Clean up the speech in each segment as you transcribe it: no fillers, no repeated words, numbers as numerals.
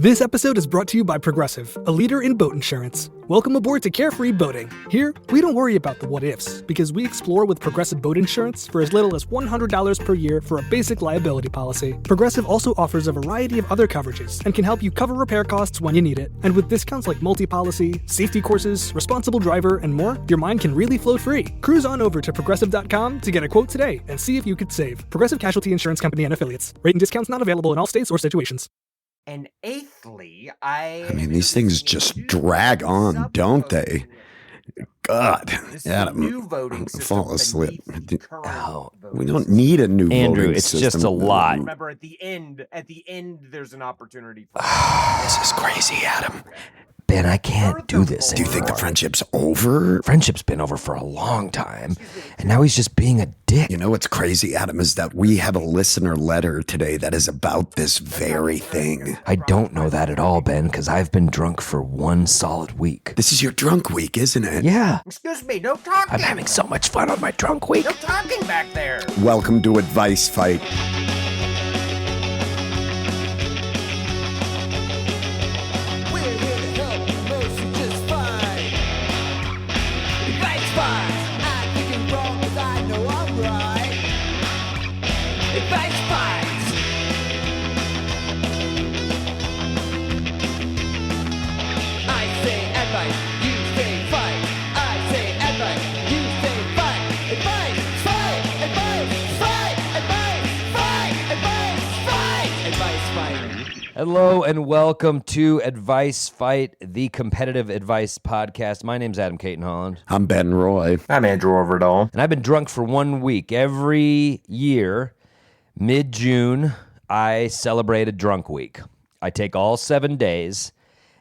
This episode is brought to you by Progressive, a leader in boat insurance. Welcome aboard to Carefree Boating. Here, we don't worry about the what-ifs, because we explore with Progressive Boat Insurance for as little as $100 per year for a basic liability policy. Progressive also offers a variety of other coverages and can help you cover repair costs when you need it. And with discounts like multi-policy, safety courses, responsible driver, and more, your mind can really float free. Cruise on over to Progressive.com to get a quote today and see if you could save. Progressive Casualty Insurance Company and Affiliates. Rate and discounts not available in all states or situations. And eighthly, I mean, these things just drag on, don't they? God, Adam, new voting fall asleep. Oh, We don't need a new Andrew, voting it's system. just a lot. Remember, at the end, there's an opportunity for This is crazy, Adam. Ben, I can't do this Do you anymore. think the friendship's over? Friendship's been over for a long time, and now he's just being a dick. You know what's crazy, Adam, is that we have a listener letter today that is about this very thing. I don't know that at all, Ben, because I've been drunk for one solid week. This is your drunk week, isn't it? Yeah, Excuse me, no talking. I'm having so much fun on my drunk week. No talking back there. Welcome to Advice Fight. Hello and welcome to Advice Fight, the competitive advice podcast. My name's Adam Caton Holland. I'm Ben Roy. I'm Andrew Overdahl. And I've been drunk for 1 week. Every year, mid-June, I celebrate a drunk week. I take all 7 days,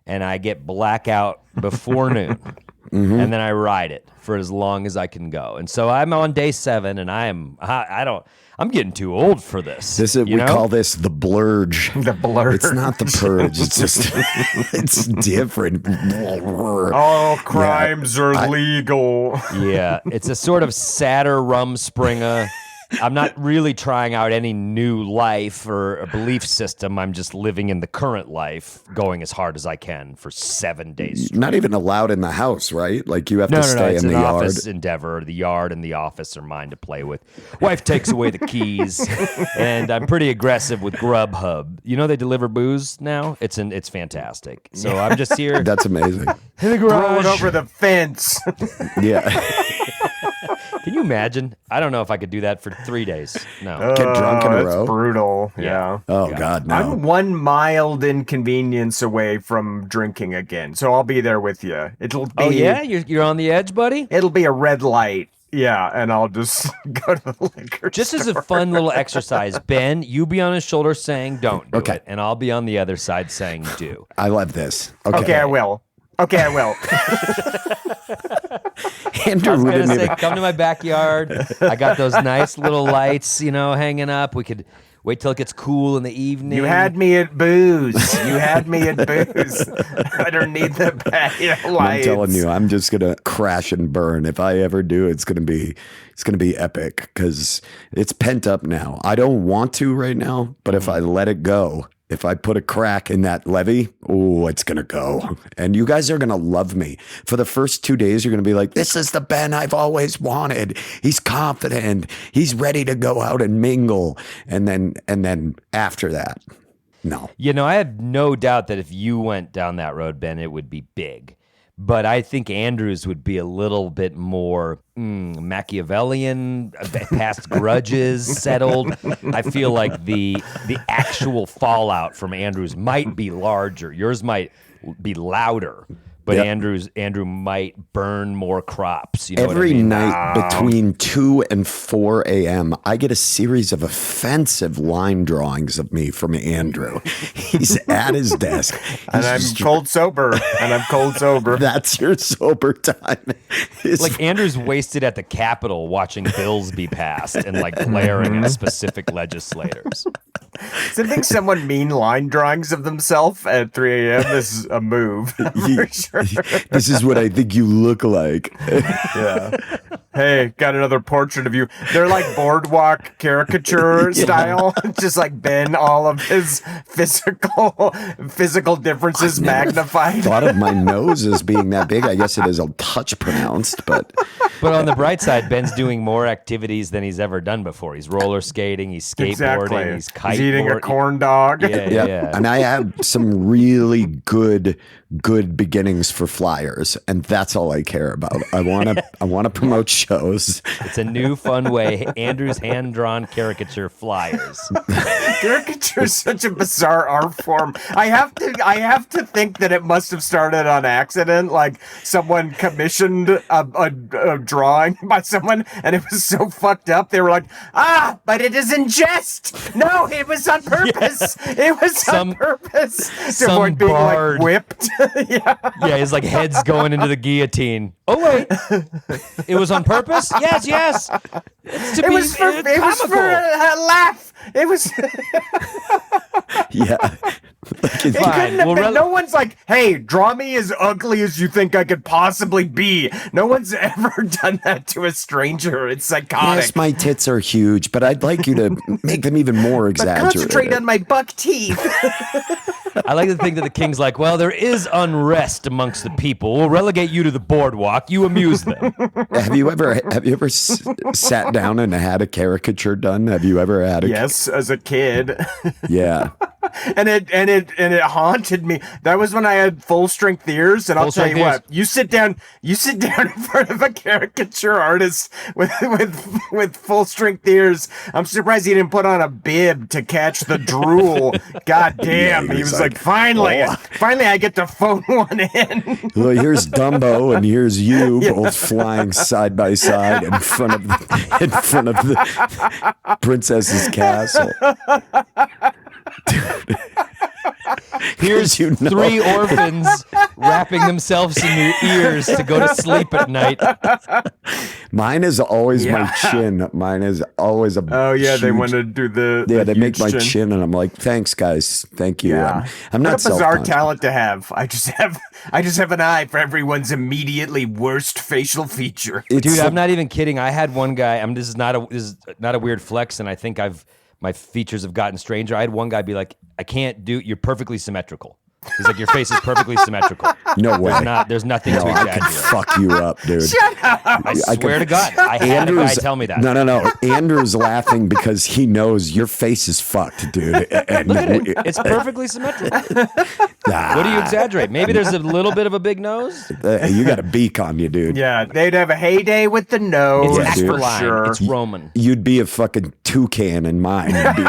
and I get blackout before noon. And then I ride it for as long as I can go. And so I'm on day 7, and I'm getting too old for this. We call this the blurge. The blurge. It's not the purge. It's just, it's different. All crimes are legal. Yeah, it's a sort of sadder Rumspringa. I'm not really trying out any new life or a belief system. I'm just living in the current life, going as hard as I can for 7 days straight. Not even allowed in the house, right? Like you have to stay it's in the an yard. office endeavor. The yard and the office are mine to play with. Wife takes away the keys, and I'm pretty aggressive with Grubhub. You know they deliver booze now? It's fantastic. So I'm just here That's amazing. in the Throw garage. it over the fence. Yeah. Can you imagine? I don't know if I could do that for 3 days. No. Get drunk in a That's row? brutal. Yeah. Oh, God, no. I'm one mild inconvenience away from drinking again, so I'll be there with you. It'll be. Oh yeah, you're on the edge, buddy. It'll be a red light. Yeah, and I'll just go to the liquor Just store. as a fun little exercise, Ben, you be on his shoulder saying don't do Okay. it, and I'll be on the other side saying do. I love this. Okay, I will. Okay, I will. Andrew I was wouldn't gonna say, even... come to my backyard. I got those nice little lights, hanging up. We could wait till it gets cool in the evening. You had me at booze. I don't need the patio lights. I'm telling you, I'm just gonna crash and burn. If I ever do, it's gonna be epic because it's pent up now. I don't want to right now, but if I let it go, if I put a crack in that levee, it's gonna go. And you guys are gonna love me. For the first 2 days, you're gonna be like, "This is the Ben I've always wanted. He's confident. He's ready to go out and mingle." And then after that, no. I have no doubt that if you went down that road, Ben, it would be big. But I think Andrew's would be a little bit more Machiavellian, past grudges settled. I feel like the actual fallout from Andrew's might be larger. Yours might be louder. But Yep. Andrew might burn more crops. You know Every what I mean? night between 2 and 4 a.m., I get a series of offensive line drawings of me from Andrew. He's at his desk. And I'm cold sober. That's your sober time. Like Andrew's wasted at the Capitol watching bills be passed and like glaring at specific legislators. Sending someone mean line drawings of themselves at 3 a.m. is a move. For sure. This is what I think you look like. Yeah. Hey, got another portrait of you. They're like boardwalk caricature style. Just like Ben, all of his physical differences magnified. Thought of my nose as being that big. I guess it is a touch pronounced, but on the bright side, Ben's doing more activities than he's ever done before. He's roller skating, he's skateboarding, he's kiteboarding. He's eating a corn dog. Yeah. And I have some really good beginnings for flyers, and that's all I care about. I want to promote shows. It's a new fun way. Andrew's hand-drawn caricature flyers. Caricature is such a bizarre art form. I have to think that it must have started on accident. Like someone commissioned a drawing by someone, and it was so fucked up. They were like, but it is in jest. No, it was on purpose. It was on purpose. To avoid being like whipped. Yeah, his like head's going into the guillotine. Oh wait, it was on purpose. Yes. It was for a laugh. It was. Yeah. It couldn't have been. No one's like, hey, draw me as ugly as you think I could possibly be. No one's ever done that to a stranger. It's psychotic. Yes, my tits are huge, but I'd like you to make them even more exaggerated. Concentrate on my buck teeth. I like to think that the king's like, well, there is unrest amongst the people. We'll relegate you to the boardwalk. You amuse them. Have you ever sat down and had a caricature done? Have you ever had a? Yes, as a kid. Yeah. And it haunted me. That was when I had full strength ears, and I'll tell you what, you sit down in front of a caricature artist with full strength ears. I'm surprised he didn't put on a bib to catch the drool. God damn. Yeah, he was like, finally I get to phone one in. Well, here's Dumbo and here's you both flying side by side in front of the princess's castle. Dude. Here's three orphans wrapping themselves in your ears to go to sleep at night. Mine is always my chin. Mine is always a huge, they want to do the they make my chin, and I'm like, thanks guys, thank you. Yeah. I'm not what a bizarre talent to have. I just have an eye for everyone's immediately worst facial feature. Dude, I'm not even kidding. I had one guy. This is not a weird flex, and I think my features have gotten stranger. I had one guy be like, I can't do, you're perfectly symmetrical. He's like, your face is perfectly symmetrical. No way. There's nothing to exaggerate. I can fuck you up, dude. Shut up. I swear to God. I had a guy tell me that. No. Andrew's laughing because he knows your face is fucked, dude. It's perfectly symmetrical. What do you exaggerate? Maybe there's a little bit of a big nose? You got a beak on you, dude. Yeah, they'd have a heyday with the nose. It's for Asperline. Sure. It's Roman. You'd be a fucking toucan and mine would be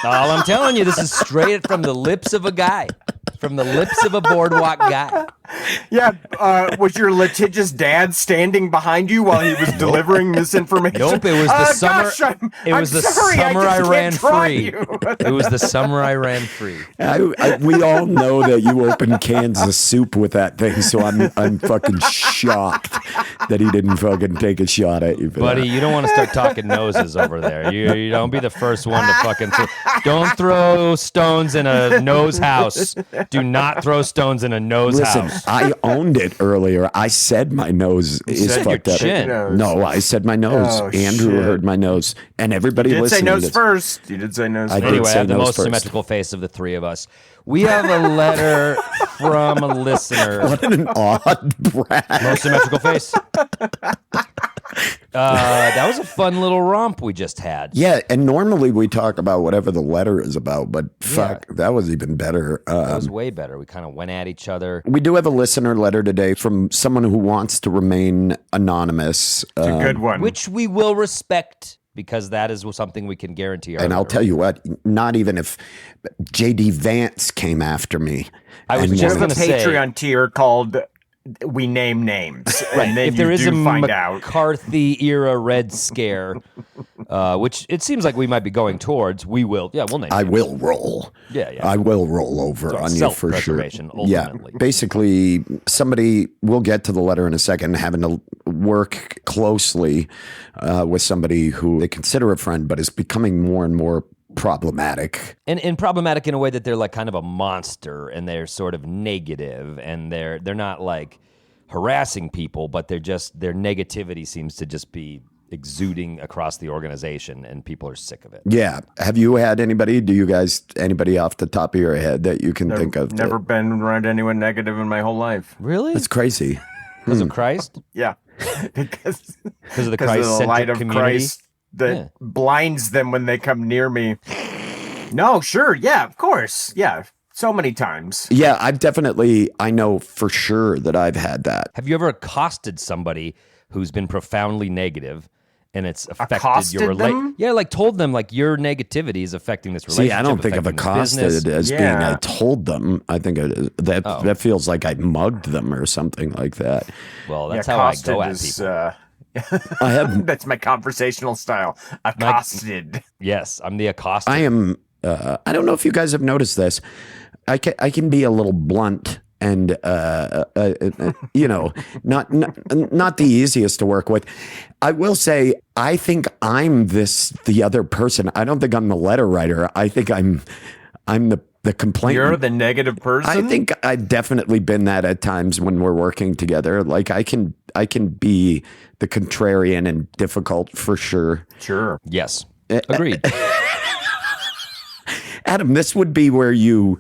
All I'm telling you, this is straight from the lips of a guy. From the lips of a boardwalk guy. Yeah, was your litigious dad standing behind you while he was delivering this information? Nope, it was the summer. It was the summer I ran free. It was the summer I ran free. We all know that you opened cans of soup with that thing, so I'm fucking shocked that he didn't fucking take a shot at you, buddy. You don't want to start talking noses over there. You don't be the first one to fucking. Don't throw stones in a nose house. Do not throw stones in a nose house. I owned it earlier. I said my nose is fucked up. Chin. No, I said my nose. Oh, Andrew heard my nose, and everybody listening. You did say nose first. You did say nose first. Anyway, I have the most symmetrical face of the three of us. We have a letter from a listener. What an odd brat. Most symmetrical face. That was a fun little romp we just had. Yeah, and normally we talk about whatever the letter is about, but fuck, that was even better. That was way better. We kind of went at each other. We do have a listener letter today from someone who wants to remain anonymous. It's a good one. Which we will respect. Because that is something we can guarantee. And I'll tell you what, not even if J.D. Vance came after me. I was just going to say. Patreon tier called We Name Names. Right. And then if there is a find out. McCarthy-era Red Scare, which it seems like we might be going towards, we will. Yeah, we'll name I names. will roll. Yeah. I will roll over on you for sure. Ultimately. Yeah. Basically, somebody, we'll get to the letter in a second, having to work closely with somebody who they consider a friend, but is becoming more and more problematic. And problematic in a way that they're like kind of a monster and they're sort of negative and they're not like harassing people, but their negativity seems to just be exuding across the organization, and people are sick of it. Yeah. Have you had anybody off the top of your head that you can think of? Never been around anyone negative in my whole life. Really? That's crazy. Because of Christ? Yeah. because of the Christ-centered Christ-centered the light of community? Christ that blinds them when they come near me. No, sure. Yeah, of course. Yeah. So many times. Yeah, I know for sure that I've had that. Have you ever accosted somebody who's been profoundly negative and it's affected Accosted your them? Yeah, like told them like your negativity is affecting this relationship. See, I don't think of affecting the accosted business. as being I told them. I think that feels like I mugged them or something like that. Well, that's how I go at is, people. I have. That's my conversational style. Accosted. Yes, I'm the accosted. I am. I don't know if you guys have noticed this. I can be a little blunt and not the easiest to work with. I will say I think I'm the other person. I don't think I'm the letter writer. I think I'm the complainant. You're the negative person? I think I've definitely been that at times when we're working together. Like I can be the contrarian and difficult for sure. Sure. Yes. Agreed. Adam, this would be where you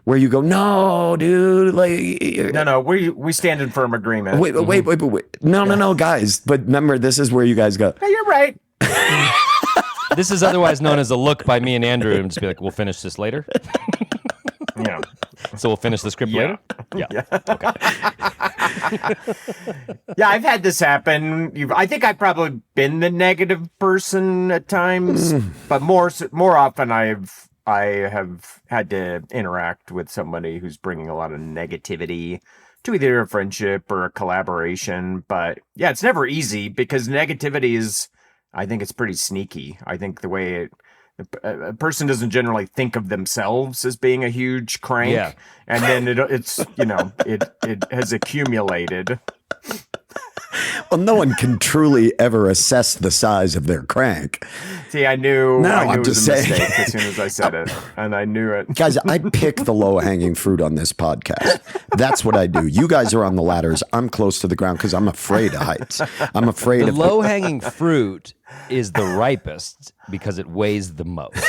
go, no, dude, like No, we stand in firm agreement. wait. No, guys. But remember, this is where you guys go. Hey, you're right. This is otherwise known as a look by me and Andrew, and just be like, we'll finish this later. Yeah. So we'll finish the script later? Yeah. Okay. Yeah, I've had this happen. I think I've probably been the negative person at times, but more often I have had to interact with somebody who's bringing a lot of negativity to either a friendship or a collaboration. But yeah, it's never easy because negativity is, I think it's pretty sneaky. I think the way a person doesn't generally think of themselves as being a huge crank, Yeah. and then it has accumulated. Well, no one can truly ever assess the size of their crank. See, I knew I'm it was just a saying. mistake as soon as I said it, and I knew it. Guys, I pick the low-hanging fruit on this podcast. That's what I do. You guys are on the ladders. I'm close to the ground because I'm afraid of heights. I'm afraid The of low-hanging fruit is the ripest because it weighs the most.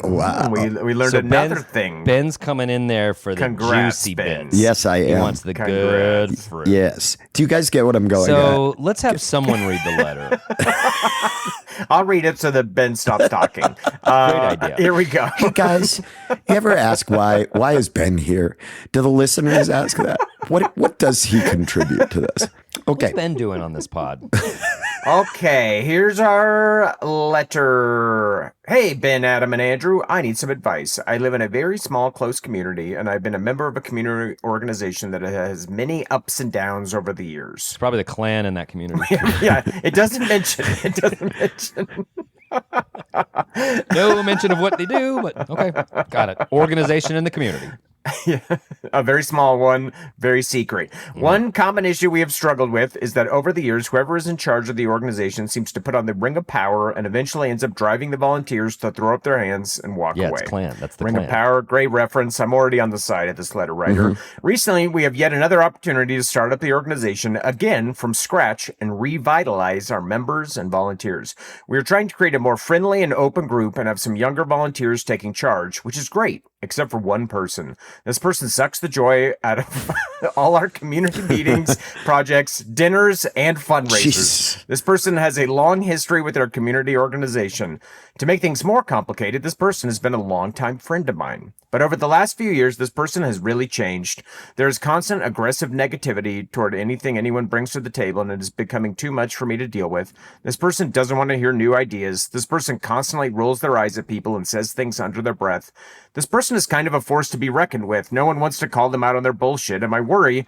Wow. We learned another thing. Ben's coming in there for the Congrats, juicy Ben. bits. Yes, I He am. wants the Congrats. good fruit. Yes. Do you guys get what I'm going So let's have someone read the letter. I'll read it so that Ben stops talking. Great idea. Here we go. at? Guys, you ever ask why is Ben here? Do the listeners ask that? What does he contribute to this? Okay. What's Ben doing on this pod? Okay, here's our letter. Hey, Ben, Adam, and Andrew, I need some advice. I live in a very small, close community, and I've been a member of a community organization that has many ups and downs over the years. It's probably the clan in that community. Yeah, it doesn't mention. No mention of what they do, but okay. Got it. Organization in the community. Yeah, a very small one, very secret. One common issue we have struggled with is that over the years, whoever is in charge of the organization seems to put on the ring of power and eventually ends up driving the volunteers to throw up their hands and walk Yeah, away. it's clan. That's the Ring clan. of Power, great reference. I'm already on the side of this letter writer. Recently, we have yet another opportunity to start up the organization again from scratch and revitalize our members and volunteers. We are trying to create a more friendly and open group and have some younger volunteers taking charge, which is great, except for one person. This person sucks the joy out of all our community meetings, projects, dinners, and fundraisers. Jesus. This person has a long history with our community organization. To make things more complicated, this person has been a longtime friend of mine. But over the last few years, this person has really changed. There is constant aggressive negativity toward anything anyone brings to the table, and it is becoming too much for me to deal with. This person doesn't want to hear new ideas. This person constantly rolls their eyes at people and says things under their breath. This person is kind of a force to be reckoned with. No one wants to call them out on their bullshit, and I worry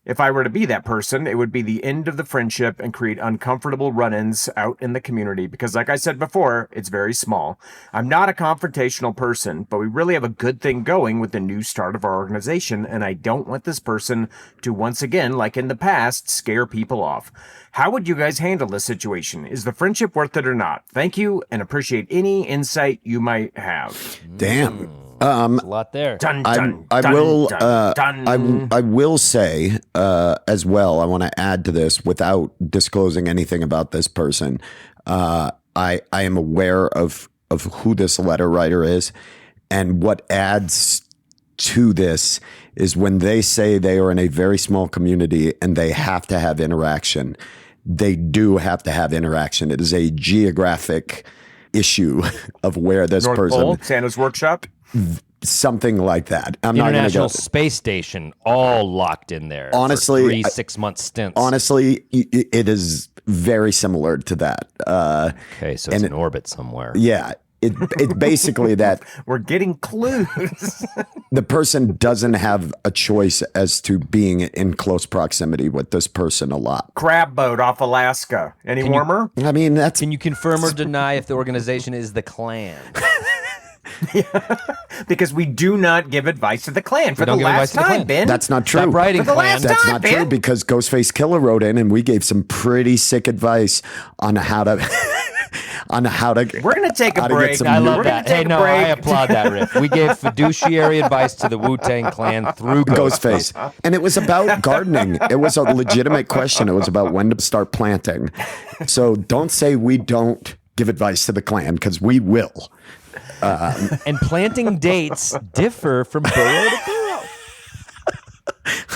if I were to be that person, it would be the end of the friendship and create uncomfortable run-ins out in the community because, like I said before, it's very small. I'm not a confrontational person, but we really have a good thing going with the new start of our organization, and I don't want this person to once again, like in the past, scare people off. How would you guys handle this situation? Is the friendship worth it or not? Thank you, and appreciate any insight you might have. Damn. There's a lot there. Dun, I dun, will. dun, dun. I will say as well. I want to add to this without disclosing anything about this person. I am aware of who this letter writer is, and what adds to this is when they say they are in a very small community and they have to have interaction. They do have to have interaction. It is a geographic issue of where this North person, Pole, Santa's workshop. something like that. I'm not going to International go. Space Station, all locked in there. Honestly, for 3 6-month stints. Honestly, it is very similar to that. Okay, so it's in orbit somewhere. Yeah. It's basically that We're getting clues. the person doesn't have a choice as to being in close proximity with this person a lot. Crab boat off Alaska. Any warmer? I mean, that's Can you confirm or deny if the organization is the Klan? Because we do not give advice to the Klan. For the don't give advice last to the time, Klan. Ben. that's not true. Stop writing, For the Klan. last That's time, not Ben. true because Ghostface Killer wrote in and we gave some pretty sick advice on how to We're going to take a How to get break. some I new- love We're gonna that. Hey, take a no, I break. applaud that, Riff. We gave fiduciary advice to the Wu-Tang Clan through Ghostface. Ghostface. And it was about gardening. It was a legitimate question. It was about when to start planting. So don't say we don't give advice to the Klan because we will. And planting dates differ from borough to borough.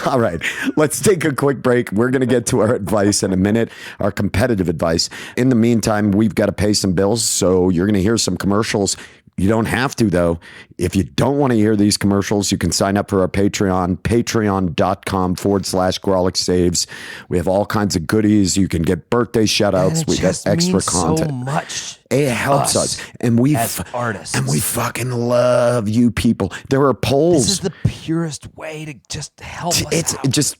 All right, let's take a quick break. We're going to get to our advice in a minute, our competitive advice. In the meantime, we've got to pay some bills, so you're going to hear some commercials. You don't have to, though. If you don't want to hear these commercials, you can sign up for our Patreon, patreon.com/Grolic Saves. We have all kinds of goodies. You can get birthday shout-outs. We got extra content. so much. It helps us. And we as artists. And we fucking love you people. There are polls. This is the purest way to just help us It's out. just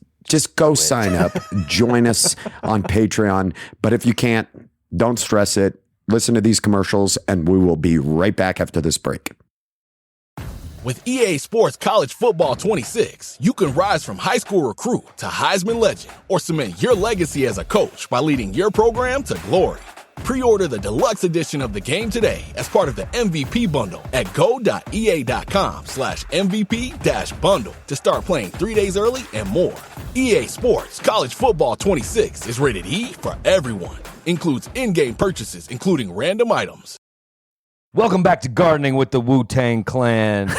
go sign up, join us on Patreon. But if you can't, don't stress it. Listen to these commercials, and we will be right back after this break. With EA Sports College Football 26, you can rise from high school recruit to Heisman legend or cement your legacy as a coach by leading your program to glory. Pre-order the deluxe edition of the game today as part of the MVP bundle at go.ea.com/MVP-bundle to start playing 3 days early and more. EA Sports College Football 26 is rated E for everyone. Includes in-game purchases, including random items. Welcome back to Gardening with the Wu-Tang Clan.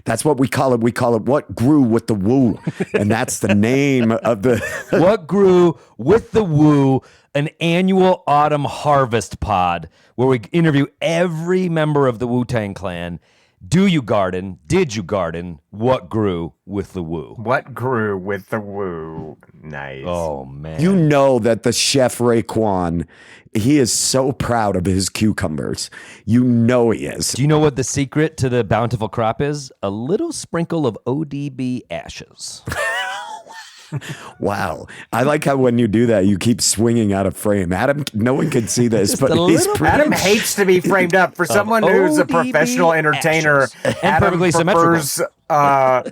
That's what we call it. We call it What Grew with the Woo. And that's the name of the... What Grew with the Woo, an annual autumn harvest pod where we interview every member of the Wu-Tang Clan. Do you garden? Did you garden? What grew with the woo? What grew with the woo? Nice. Oh, man. You know that the chef Raekwon, he is so proud of his cucumbers. You know he is. Do you know what the secret to the bountiful crop is? A little sprinkle of ODB ashes. Wow. I like how when you do that, you keep swinging out of frame. Adam, no one can see this, but a he's little pretty... Adam hates to be framed up. For someone who's a ODB professional entertainer, ashes. And Adam perfectly prefers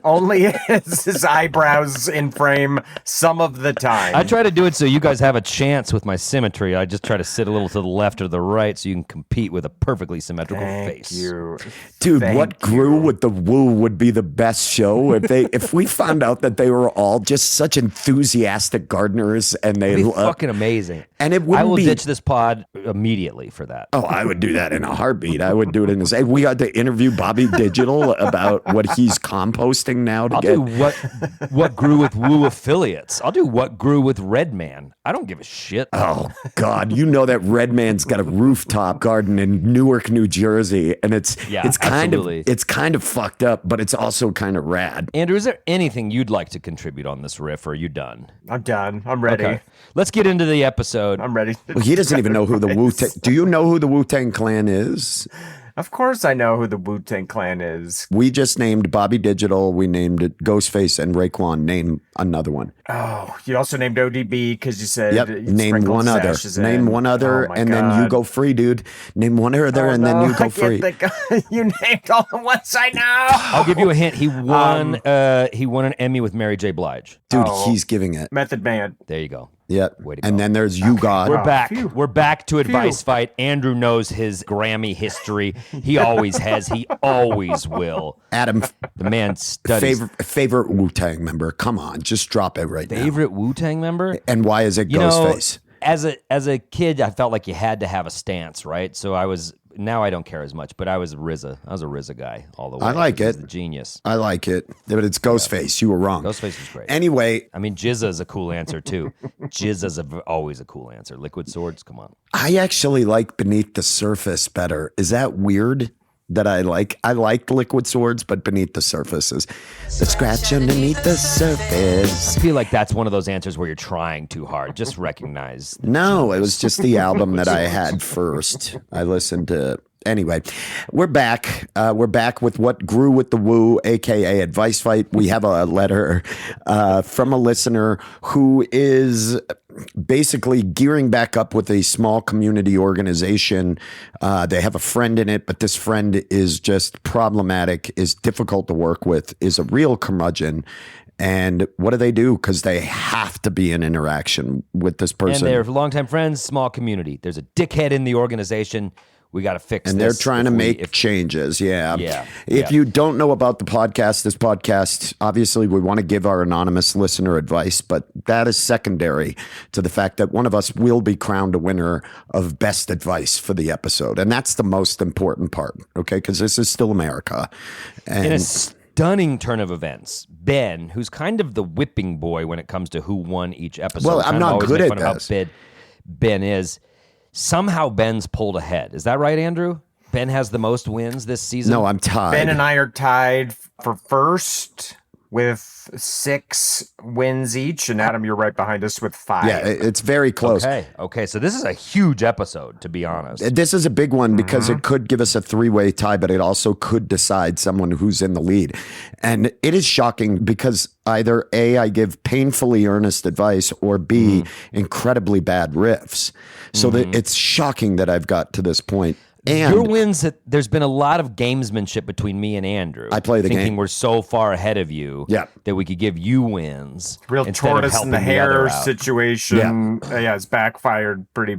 only his eyebrows in frame some of the time. I try to do it so you guys have a chance with my symmetry. I just try to sit a little to the left or the right so you can compete with a perfectly symmetrical Thank face. you. Dude, Thank What Grew with the Woo would be the best show if we found out that they were all just such enthusiastic gardeners and they It'd be love... fucking amazing. And it I wouldn't will be... ditch this pod immediately for that. Oh, I would do that in a heartbeat. I would do it in this. Hey, we got to interview Bobby Digital about what he's composting now to I'll get. do what grew with Woo affiliates. I'll do what grew with Redman. I don't give a shit. Oh God, you know that Redman's got a rooftop garden in Newark, New Jersey, and it's absolutely. kind of fucked up, but it's also kind of rad. Andrew, is there anything you'd like to contribute on this riff, or are you done? I'm done. I'm ready. Okay. Let's get into the episode. I'm ready. Well, he doesn't even know who the Wu-Tang. Do you know who the Wu-Tang Clan is? Of course I know who the Wu-Tang Clan is. We just named Bobby Digital. We named it Ghostface and Raekwon. Name another one. Oh, you also named ODB because you said Yep. you Name sprinkled one other. sashes in. Name one other, Oh my and then you God. go free, dude. Name one other, and then you go I free. can't think you named all the ones I know. I'll give you a hint. He won an Emmy with Mary J. Blige. Dude, Oh. he's giving it. Method Man. There you go. Yep. Way to And go. then there's You God. We're back. Phew. We're back to Advice Fight. Andrew knows his Grammy history. He always has. He always will. Adam, The man studies. favorite Wu-Tang member. Come on, just drop it right now. Favorite Wu-Tang member? And why is it You know, Ghostface? as a kid, I felt like you had to have a stance, right? So now I don't care as much, but I was a RZA. I was a RZA guy all the way. I like He's it. the genius. I like it, but it's Ghostface. You were wrong. Ghostface was great. Anyway, I mean, Jizza is a cool answer too. Jizza's always a cool answer. Liquid Swords, come on. I actually like Beneath the Surface better. Is that weird? That I like Liquid Swords, but Beneath the Surface is the scratch underneath the surface. I feel like that's one of those answers where you're trying too hard. Just recognize. No, it was just the album that I had first. I listened to. Anyway, we're back. We're back with What Grew with the Woo, aka Advice Fight. We have a letter from a listener who is basically gearing back up with a small community organization. They have a friend in it, but this friend is just problematic, is difficult to work with, is a real curmudgeon. And what do? Because they have to be in interaction with this person. And they're longtime friends, small community. There's a dickhead in the organization. We got to fix and this. they're trying to make changes. Yeah. If you don't know about the podcast, this podcast, obviously we want to give our anonymous listener advice, but that is secondary to the fact that one of us will be crowned a winner of best advice for the episode. And that's the most important part. Okay. Because this is still America. And In a stunning turn of events, Ben, who's kind of the whipping boy when it comes to who won each episode. Well, I'm kind of not always good make at fun of this. how Ben is. Somehow Ben's pulled ahead. Is that right, Andrew? Ben has the most wins this season? no, I'm tied. Ben and I are tied for first with 6 wins each, and Adam, you're right behind us with 5. yeah, it's very close. Okay. So this is a huge episode, to be honest. This is a big one because it could give us a 3-way tie, but it also could decide someone who's in the lead. And it is shocking because either A, I give painfully earnest advice, or B, incredibly bad riffs. So that it's shocking that I've got to this point. And Your wins, there's been a lot of gamesmanship between me and Andrew. I play the thinking game. we're so far ahead of you Yeah. that we could give you wins. Real instead of tortoise in the helping the other hair out. situation. Yeah, it's backfired pretty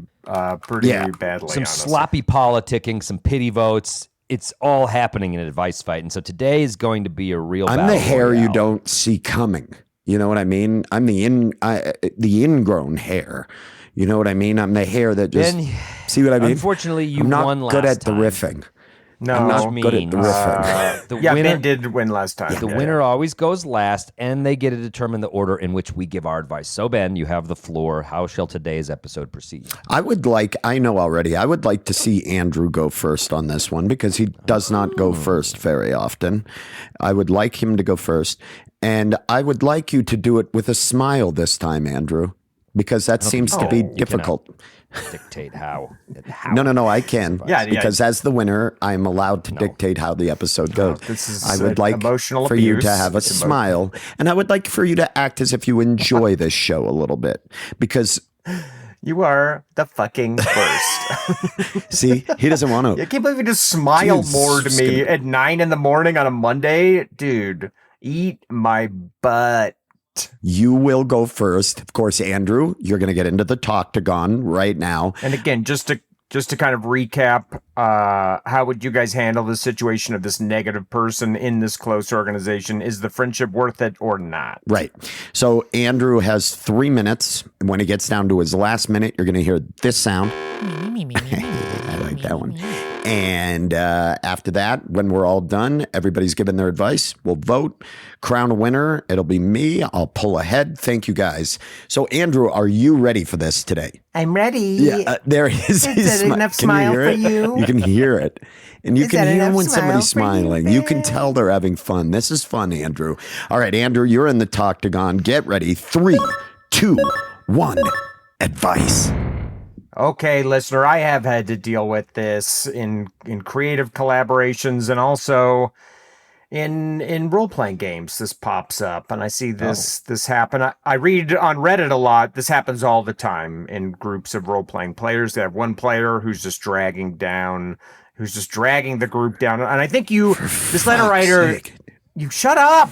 Yeah. badly. Some honestly. sloppy politicking, some pity votes. It's all happening in an advice fight. And so today is going to be a real I'm battle the hair you royale. don't see coming. You know what I mean? I'm the ingrown hair. You know what I mean? I'm the hair that just Ben, see what I mean? unfortunately, you I'm not won good last at the time. riffing. No, I'm not good at the riffing. The yeah, winner, Ben did win last time. the winner always goes last, and they get to determine the order in which we give our advice. So, Ben, you have the floor. How shall today's episode proceed? I would like to see Andrew go first on this one because he does not go first very often. I would like him to go first. And I would like you to do it with a smile this time, Andrew, because that seems to be difficult. Dictate how. No, I can. Yeah, because as the winner, I'm allowed to dictate how the episode goes. this is I would like emotional for you abuse. to have a It's smile, and I would like for you to act as if you enjoy this show a little bit, because You are the fucking worst. see, he doesn't want I to. can't believe you just smile Dude, more to just me gonna- at 9 a.m. on a Monday. Dude, eat my butt. You will go first, of course, Andrew. You're going to get into the Talktagon right now. And again, just to kind of recap, how would you guys handle the situation of this negative person in this close organization? Is the friendship worth it or not? Right. So Andrew has 3 minutes. When he gets down to his last minute, you're going to hear this sound. I like that one. And after that, when we're all done, everybody's given their advice. We'll vote, crown a winner. It'll be me. I'll pull ahead. Thank you, guys. So, Andrew, are you ready for this today? I'm ready. Yeah, there he is. Is that enough smile for you? You can hear it. And you Is can that hear enough when somebody's smile for you, smiling. You can babe? tell they're having fun. This is fun, Andrew. All right, Andrew, you're in the Talktagon. Get ready. 3, 2, 1. Advice. Okay, listener, I have had to deal with this in creative collaborations and also in role-playing games. This pops up and I see this happen. I read on Reddit a lot. This happens all the time in groups of role-playing players. They have one player who's just dragging the group down. And I think this letter writer, Sake. you shut up.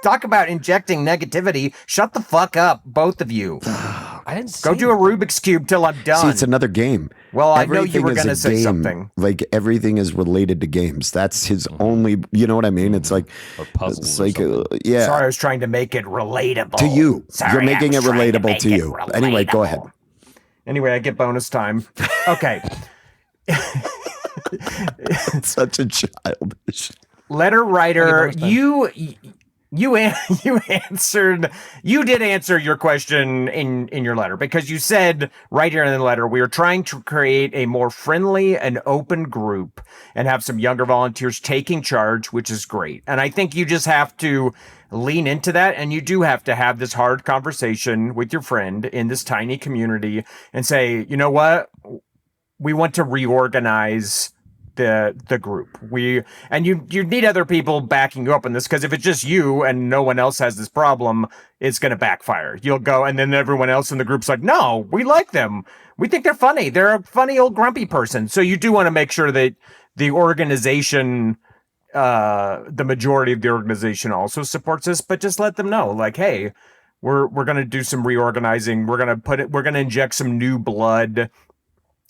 Talk about injecting negativity. Shut the fuck up, both of you. I didn't Go say do a Rubik's Cube till I'm done. See, it's another game. Well, I know you were Everything going to is a say game. something. Like everything is related to games. That's his only. You know what I mean? It's like Or puzzles It's or like something. yeah. Sorry, I was trying to make it relatable. To you. Sorry, You're making I it was trying relatable make to it you. Anyway, go ahead. Anyway, I get bonus time. Okay. It's such a childish. Letter writer, bonus time. you did answer your question in your letter, because you said right here in the letter, we are trying to create a more friendly and open group and have some younger volunteers taking charge, which is great. And I think you just have to lean into that, and you do have to have this hard conversation with your friend in this tiny community and say, you know what? We want to reorganize the group. You need other people backing you up on this, because if it's just you and no one else has this problem, it's going to backfire. You'll go, and then everyone else in the group's like, no, we like them. We think they're funny. They're a funny old grumpy person. So you do want to make sure that the organization, the majority of the organization also supports this, but just let them know, like, hey, we're going to do some reorganizing. We're going to inject some new blood,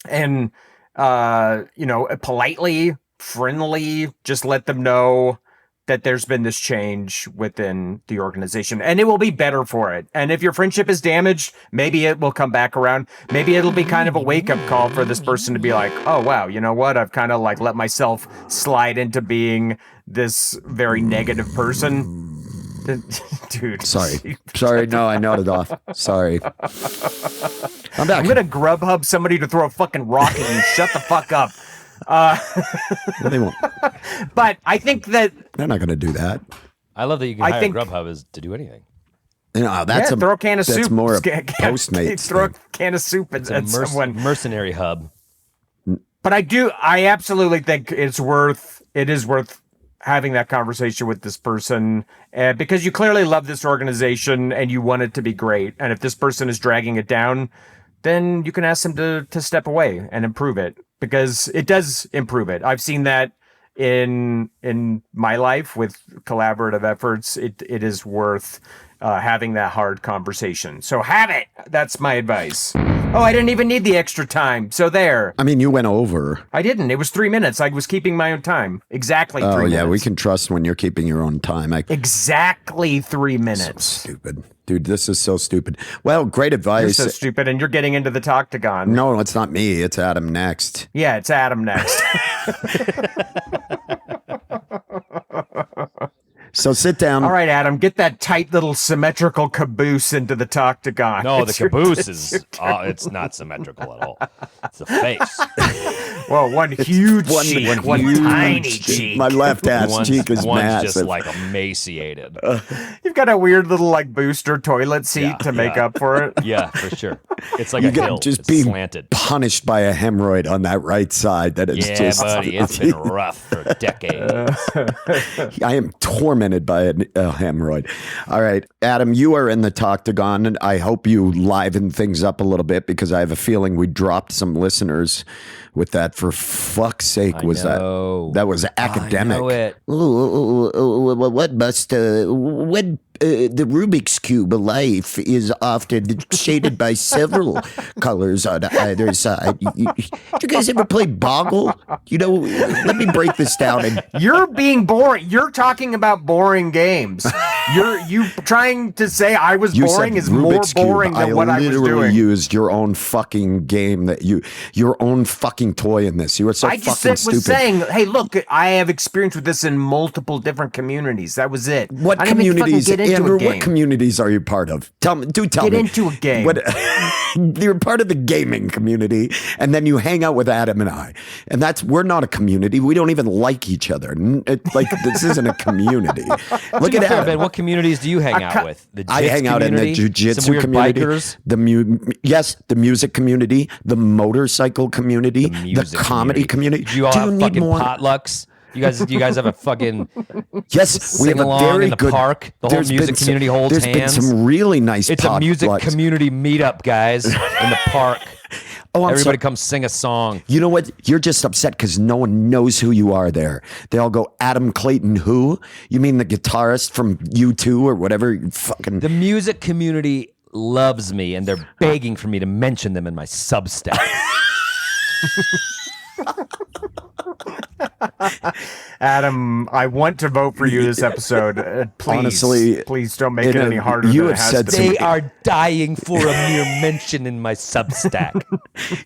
and politely, friendly, just let them know that there's been this change within the organization, and it will be better for it. And if your friendship is damaged, maybe it will come back around. Maybe it'll be kind of a wake-up call for this person to be like, oh, wow, you know what? I've kind of like let myself slide into being this very negative person. Dude. Sorry. No, I nodded off. Sorry. I'm back. I'm going to Grubhub somebody to throw a fucking rock at you. Shut the fuck up. No, they won't. But I think that... They're not going to do that. I love that you can hire Grubhub as to do anything. No, that's throw a can of soup. That's more a Postmates Throw thing. a can of soup at someone. Mercenary hub. But I absolutely think it is worth having that conversation with this person, because you clearly love this organization and you want it to be great. And if this person is dragging it down, then you can ask them to step away and improve it, because it does improve it. I've seen that in my life with collaborative efforts. It is worth having that hard conversation. So have it. That's my advice. Oh, I didn't even need the extra time. So there. I mean, you went over. I didn't. It was 3 minutes. I was keeping my own time. Exactly 3 minutes. Oh, yeah. We can trust when you're keeping your own time. Exactly 3 minutes. So stupid. Dude, this is so stupid. Well, great advice. You're so stupid, and you're getting into the Toctagon. No, it's not me. It's Adam next. Yeah, it's Adam next. So sit down. All right, Adam, get that tight little symmetrical caboose into the Toctagon. No, the caboose is it's not symmetrical at all. It's a face. Well, one huge cheek, one huge tiny cheek. cheek. My left ass cheek is one's massive. just like emaciated. You've got a weird little like booster toilet seat to make up for it. Yeah, for sure. It's like you a get hill. just It's being slanted. punished by a hemorrhoid on that right side. That is Yeah, just, buddy, it's been rough for decades. I am tormented by a hemorrhoid. All right, Adam, you are in the Toctagon, and I hope you liven things up a little bit, because I have a feeling we dropped some listeners with that. For fuck's sake, I was know. that was academic? I know it. What must when the Rubik's Cube life is often shaded by several colors on either side. You guys ever play Boggle? You know, let me break this down. And You're being boring. You're talking about boring games. You trying to say I was you boring said is more Rubik's Cube. boring than what I was literally doing. used your own fucking game your own fucking toy in this. You were so I just fucking stupid. was saying, hey, look, I have experience with this in multiple different communities. That was it. What I didn't even fucking communities, get into Andrew? a game. What communities are you part of? Tell me. Get into a game. What, you're part of the gaming community, and then you hang out with Adam and I, and we're not a community. We don't even like each other. This isn't a community. Look at Adam. Ben, what communities do you hang out with? The I hang out in the jiu-jitsu Some weird community, bikers? the music community, the motorcycle community, the comedy community. Do you all Do have need fucking more? potlucks? You guys have a fucking Yes, we sing have a along very in the good park. The whole there's music been some- community holds There's hands. been some really nice It's a music potlucks. community meetup, guys, in the park. Oh, I'm Everybody sorry. come sing a song. You know what? You're just upset because no one knows who you are there. They all go, Adam Clayton who? You mean the guitarist from U2 or whatever? Fucking. The music community loves me, and they're begging for me to mention them in my Substack. Adam, I want to vote for you this episode. Please, Honestly, please don't make it any harder you than it have has said to some- be. They are dying for a mere mention in my Substack.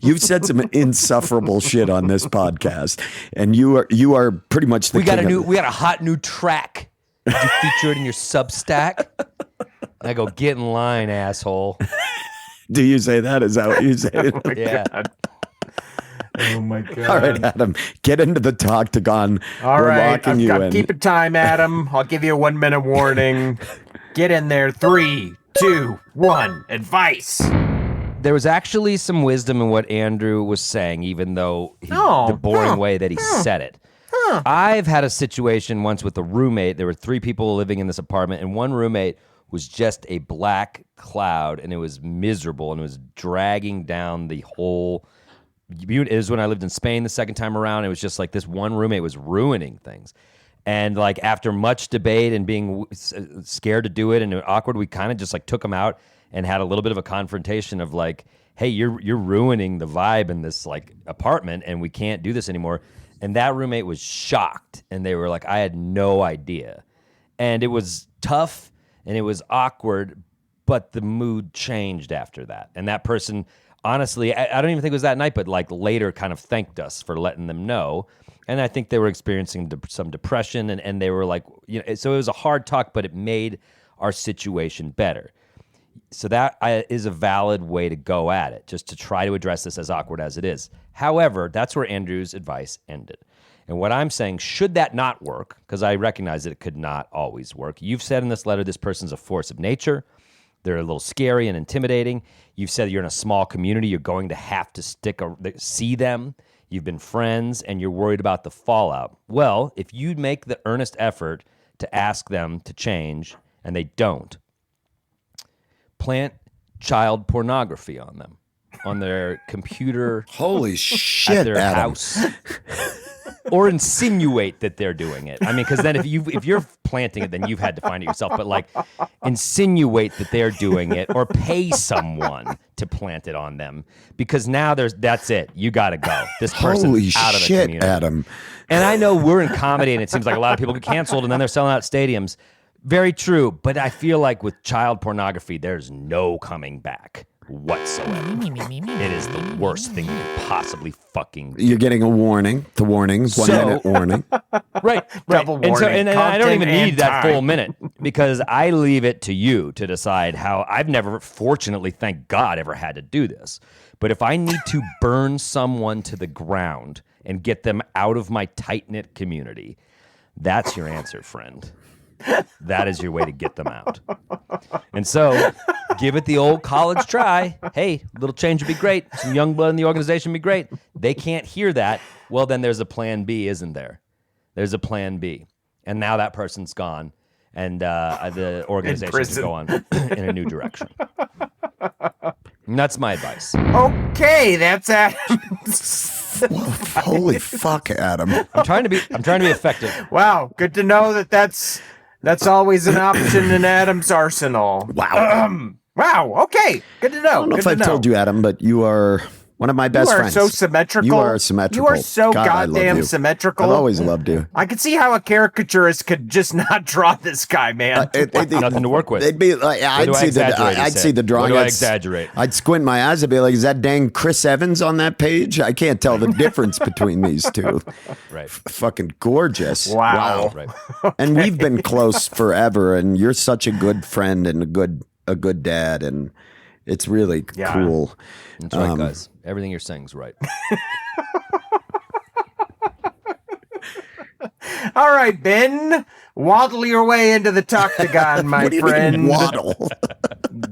You've said some insufferable shit on this podcast, and you are pretty much the We got king of- we got a hot new track. Did you feature it in your Substack? I go, get in line, asshole. Do you say that? Is that what you say? Yeah. Oh my god! All right, Adam, get into the Toctagon. All We're right, locking you in. keep it time, Adam. I'll give you a 1 minute warning. Get in there. 3, 2, 1. Advice. There was actually some wisdom in what Andrew was saying, even though the boring way that he said it. I've had a situation once with a roommate. There were 3 people living in this apartment, and one roommate was just a black cloud, and it was miserable, and it was dragging down the whole. It was when I lived in Spain the second time around. It was just like this one roommate was ruining things. And like after much debate and being scared to do it and awkward, we kind of just like took him out and had a little bit of a confrontation of like, hey, you're ruining the vibe in this like apartment and we can't do this anymore. And that roommate was shocked and they were like, I had no idea. And it was tough and it was awkward, but the mood changed after that. And that person, honestly, I don't even think it was that night, but like later kind of thanked us for letting them know. And I think they were experiencing some depression and they were like, so it was a hard talk, but it made our situation better. So that is a valid way to go at it, just to try to address this as awkward as it is. However, that's where Andrew's advice ended. And what I'm saying, should that not work, because I recognize that it could not always work. You've said in this letter, this person's a force of nature. They're a little scary and intimidating. You've said you're in a small community. You're going to have to see them. You've been friends, and you're worried about the fallout. Well, if you make the earnest effort to ask them to change, and they don't, plant child pornography on them, on their computer, Holy shit, at their Adam. house. Or insinuate that they're doing it. I mean, because then if you're planting it, then you've had to find it yourself. But like, insinuate that they're doing it, or pay someone to plant it on them, because now that's it. You got to go. This person's Holy out of the shit, community. Adam. And I know we're in comedy, and it seems like a lot of people get canceled, and then they're selling out stadiums. Very true, but I feel like with child pornography, there's no coming back whatsoever. It is the worst thing you could possibly fucking do. You're getting a warning. The warnings, 1 minute warning. Right. Double And so, warning, and I don't even content need and that time. full minute because I leave it to you to decide how. I've never, fortunately, thank God, ever had to do this. But if I need to burn someone to the ground and get them out of my tight-knit community, that's your answer, friend. That is your way to get them out. And so, give it the old college try. Hey, a little change would be great. Some young blood in the organization would be great. They can't hear that. Well, then there's a plan B, isn't there? There's a plan B. And now that person's gone, and the organization can prison. go on in a new direction. And that's my advice. Okay, that's Adam. Holy fuck, Adam. I'm trying to be effective. Wow, good to know that's always an option in Adam's arsenal. Wow. Wow. Okay, good to know. I don't know if I've told you, Adam, but you are one of my best you are friends. so symmetrical. You are symmetrical. You are so God, I love goddamn you. symmetrical. I've always loved you. I could see how a caricaturist could just not draw this guy, man. Nothing to work with. It'd be like do I exaggerate, I'd he see the said? drawing. What do I I'd exaggerate? I'd squint my eyes. I'd be like, "Is that dang Chris Evans on that page?" I can't tell the difference between these two. Right. Fucking gorgeous. Wow. Right. And we've been close forever. And you're such a good friend and a good dad. And it's really Yeah. cool. That's right, guys. Everything you're saying is right. All right, Ben, waddle your way into the Toctagon, my What do you friend. mean waddle?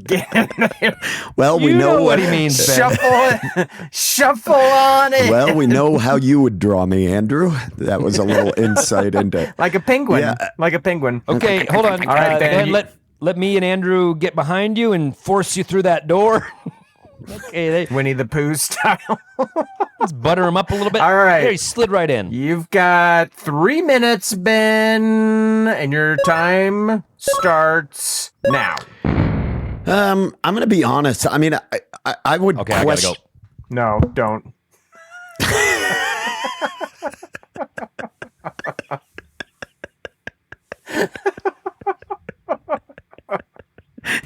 Get in there. Well, we You know what he means, Ben. Shuffle on it. Well, we know how you would draw me, Andrew. That was a little insight into. like a penguin. Yeah. Like a penguin. Okay, hold on. All right, Ben, let me and Andrew get behind you and force you through that door. Okay, Winnie the Pooh style. let's butter him up a little bit. All right. There, he slid right in. You've got 3 minutes, Ben, and your time starts now. I'm gonna be honest. I mean, I would Okay, question. I gotta go. No, don't.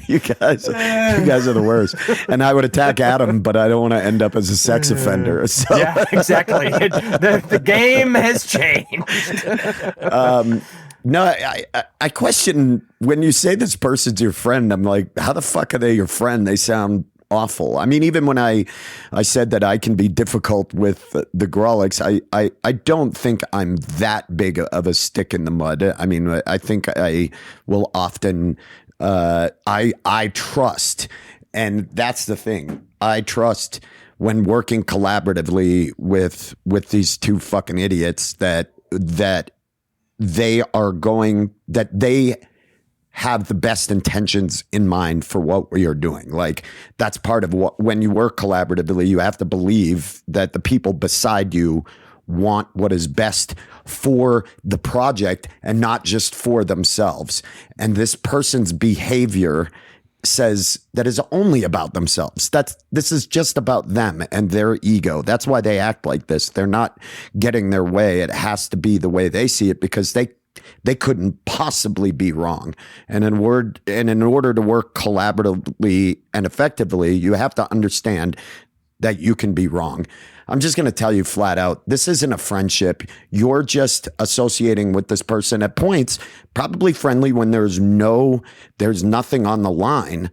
You guys are the worst. And I would attack Adam, but I don't want to end up as a sex offender. So. Yeah, exactly. The game has changed. No, I question when you say this person's your friend. I'm like, how the fuck are they your friend? They sound awful. I mean, even when I said that I can be difficult with the Grolics, I don't think I'm that big of a stick in the mud. I mean, I think I will often I trust, and that's the thing. I trust when working collaboratively with these two fucking idiots that they have the best intentions in mind for what we are doing. Like, that's part of what, when you work collaboratively, you have to believe that the people beside you want what is best for the project and not just for themselves. And this person's behavior says that is only about themselves. This is just about them and their ego. That's why they act like this. They're not getting their way. It has to be the way they see it because they couldn't possibly be wrong. And in order to work collaboratively and effectively, you have to understand that you can be wrong. I'm just going to tell you flat out, this isn't a friendship. You're just associating with this person at points, probably friendly when there's nothing on the line.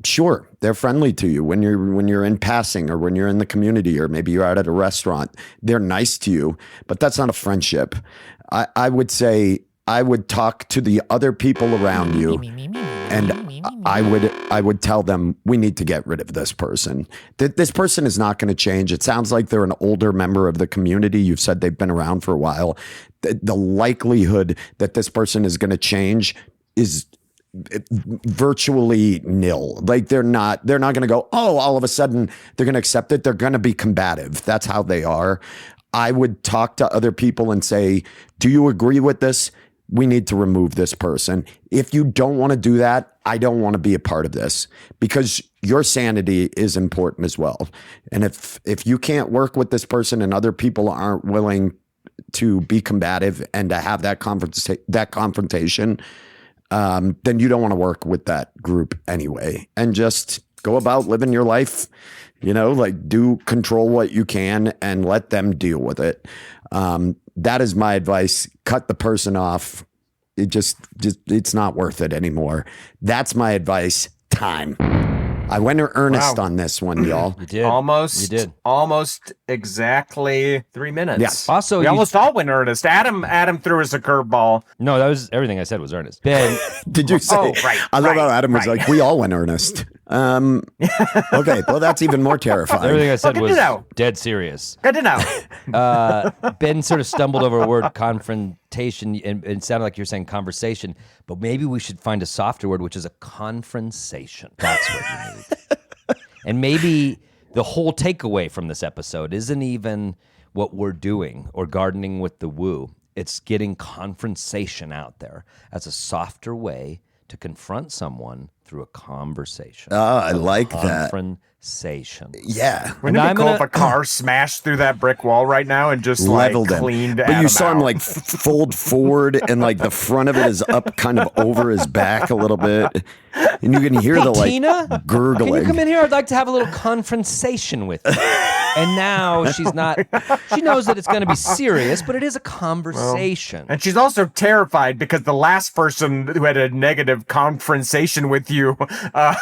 Sure, they're friendly to you when you're in passing or when you're in the community or maybe you're out at a restaurant. They're nice to you, but that's not a friendship. I would say I would talk to the other people around you, and I would tell them we need to get rid of this person. This person is not going to change. It sounds like they're an older member of the community. You've said they've been around for a while. The likelihood that this person is going to change is virtually nil. Like they're not going to go, oh, all of a sudden they're going to accept it. They're going to be combative. That's how they are. I would talk to other people and say, do you agree with this? We need to remove this person. If you don't want to do that, I don't want to be a part of this because your sanity is important as well. And if you can't work with this person and other people aren't willing to be combative and to have that confrontation, then you don't want to work with that group anyway. And just go about living your life, like do control what you can and let them deal with it. That is my advice. Cut the person off. It's not worth it anymore. That's my advice. Time. I went earnest on this one, y'all. You did. Almost. You did. Almost exactly 3 minutes. Yes. Also, we almost all went earnest. Adam threw us a curveball. No, that was everything I said was earnest. Ben, Did you say? Oh, right, I love how right, Adam was right. like, we all went earnest. Okay, well, that's even more terrifying. everything I said good was to know. dead serious. Good to know. Ben sort of stumbled over a word confrontation and it sounded like you're saying conversation, but maybe we should find a softer word, which is a confrontation. That's what you need. And maybe the whole takeaway from this episode isn't even what we're doing or gardening with the woo. It's getting confrontation out there as a softer way to confront someone through a conversation. Oh, I like that. Confrontation. Yeah. Wouldn't it be cool if a car smashed through that brick wall right now and just Leveled him. cleaned But Adam you saw him out? like fold forward and like the front of it is up kind of over his back a little bit. And you can hear the like Tina, gurgling. can you come in here? I'd like to have a little confrontation with you. And now she knows that it's going to be serious, but it is a conversation. And she's also terrified because the last person who had a negative confrontation with you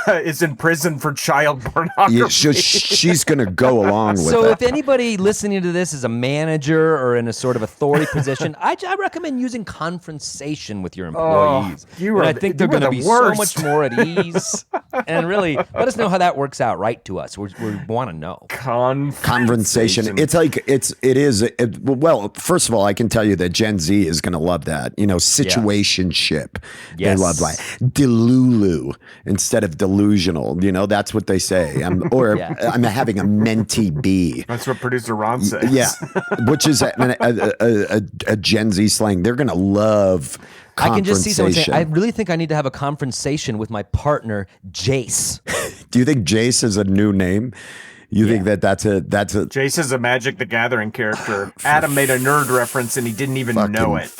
is in prison for child pornography. Yeah, she's going to go along with So it. if anybody listening to this is a manager or in a sort of authority position, I recommend using confrontation with your employees. you and are I think the- they're you are going to the be so worst. much more at ease. And really, let us know how that works out right to us. We want to know. Conversation. It's like well, first of all, I can tell you that Gen Z is going to love that. Situationship. Yes. They love like Delulu. instead of delusional. That's what they say. I'm having a mentee B. That's what producer Ron says. Yeah, which is a Gen Z slang. They're gonna love. I can just see someone saying, I really think I need to have a conversation with my partner, Jace. Do you think Jace is a new name? You think that's a Jace is a Magic the Gathering character. Adam made a nerd reference and he didn't even know it.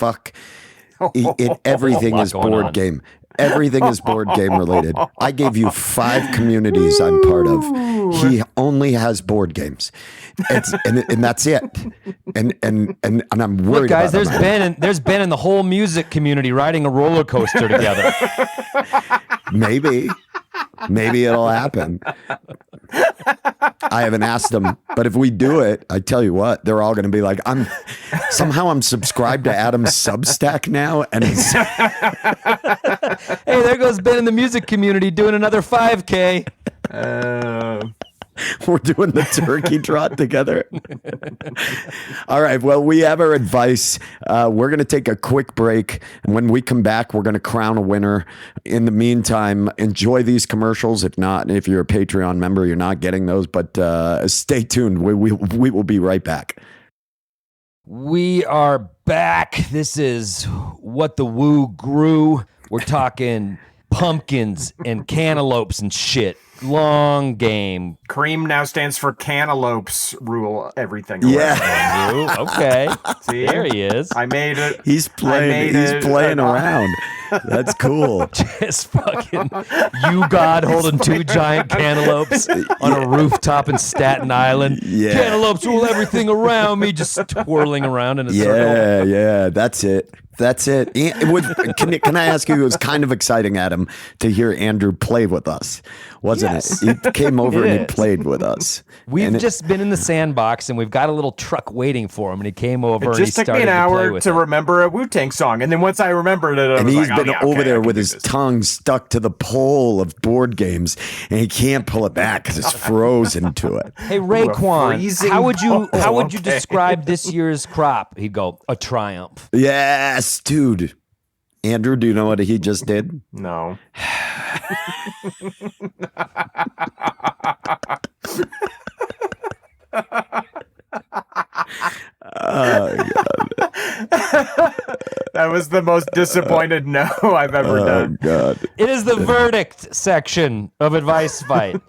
Everything is board game. Everything is board game related. I gave you 5 communities I'm part of. He only has board games, and that's it. And I'm worried. Look, guys, about there's Ben and the whole music community riding a roller coaster together. Maybe it'll happen. I haven't asked them, but if we do it, I tell you what, they're all going to be like, I'm subscribed to Adam's Substack now, and it's hey, there goes Ben in the music community doing another 5K. We're doing the turkey trot together. All right. Well, we have our advice. We're going to take a quick break. And when we come back, we're going to crown a winner. In the meantime, enjoy these commercials. If not, if you're a Patreon member, you're not getting those. But stay tuned. We will be right back. We are back. This is What the Woo Grew. We're talking pumpkins and cantaloupes and shit. Long game. Cream now stands for cantaloupes. Rule everything. Away. Yeah. Okay. See? There he is. I made it. He's playing around. That's cool. Just fucking you, God, holding 2 giant cantaloupes on a rooftop in Staten Island. Yeah. Cantaloupes rule everything around me, just twirling around in a circle. Yeah. That's it. Can I ask you, it was kind of exciting, Adam, to hear Andrew play with us, wasn't it? He came over and he played with us. We've just been in the sandbox and we've got a little truck waiting for him, and he came over It and he just took started me an to play hour with to it. remember a Wu-Tang song, and then once I remembered it, I And was he's like, been oh, yeah, over okay, there I can with do his this. tongue stuck to the pole of board games, and he can't pull it back because it's frozen to it. Hey Raekwon, freezing how would you okay. describe this year's crop? He'd go, a triumph. Yes, dude. Andrew, do you know what he just did? No. Oh, God. That was the most disappointed no I've ever done. God. It is the verdict section of Advice Fight.